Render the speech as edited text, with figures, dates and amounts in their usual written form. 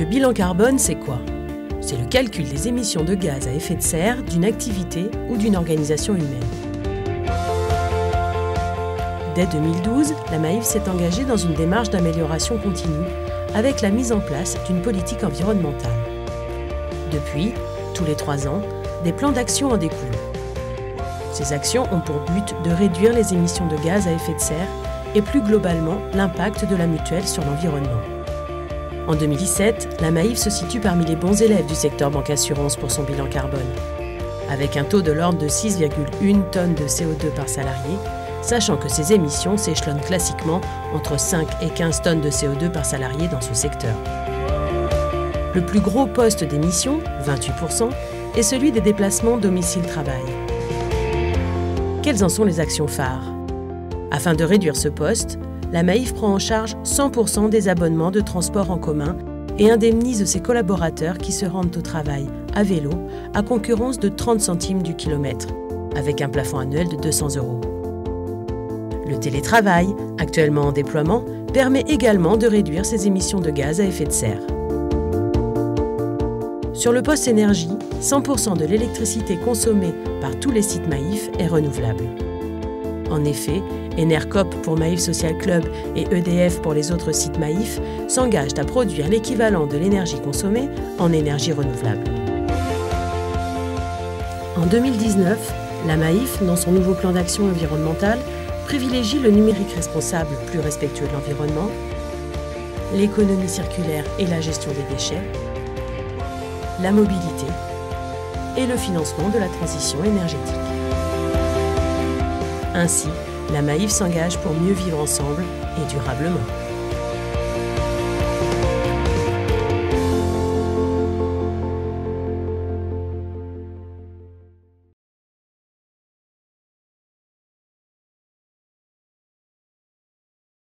Le bilan carbone, c'est quoi? C'est le calcul des émissions de gaz à effet de serre d'une activité ou d'une organisation humaine. Dès 2012, la Maïf s'est engagée dans une démarche d'amélioration continue avec la mise en place d'une politique environnementale. Depuis, tous les 3 ans, des plans d'action en découlent. Ces actions ont pour but de réduire les émissions de gaz à effet de serre et plus globalement l'impact de la mutuelle sur l'environnement. En 2017, la Maïf se situe parmi les bons élèves du secteur banque-assurance pour son bilan carbone. Avec un taux de l'ordre de 6,1 tonnes de CO2 par salarié, sachant que ces émissions s'échelonnent classiquement entre 5 et 15 tonnes de CO2 par salarié dans ce secteur. Le plus gros poste d'émission, 28%, est celui des déplacements domicile-travail. Quelles en sont les actions phares? Afin de réduire ce poste, la Maïf prend en charge 100% des abonnements de transport en commun et indemnise ses collaborateurs qui se rendent au travail à vélo à concurrence de 30 centimes du kilomètre, avec un plafond annuel de 200 €. Le télétravail, actuellement en déploiement, permet également de réduire ses émissions de gaz à effet de serre. Sur le poste énergie, 100% de l'électricité consommée par tous les sites Maïf est renouvelable. En effet, Enercoop pour Maïf Social Club et EDF pour les autres sites Maïf s'engagent à produire l'équivalent de l'énergie consommée en énergie renouvelable. En 2019, la Maïf, dans son nouveau plan d'action environnementale, privilégie le numérique responsable plus respectueux de l'environnement, l'économie circulaire et la gestion des déchets, la mobilité et le financement de la transition énergétique. Ainsi, la Maïf s'engage pour mieux vivre ensemble et durablement.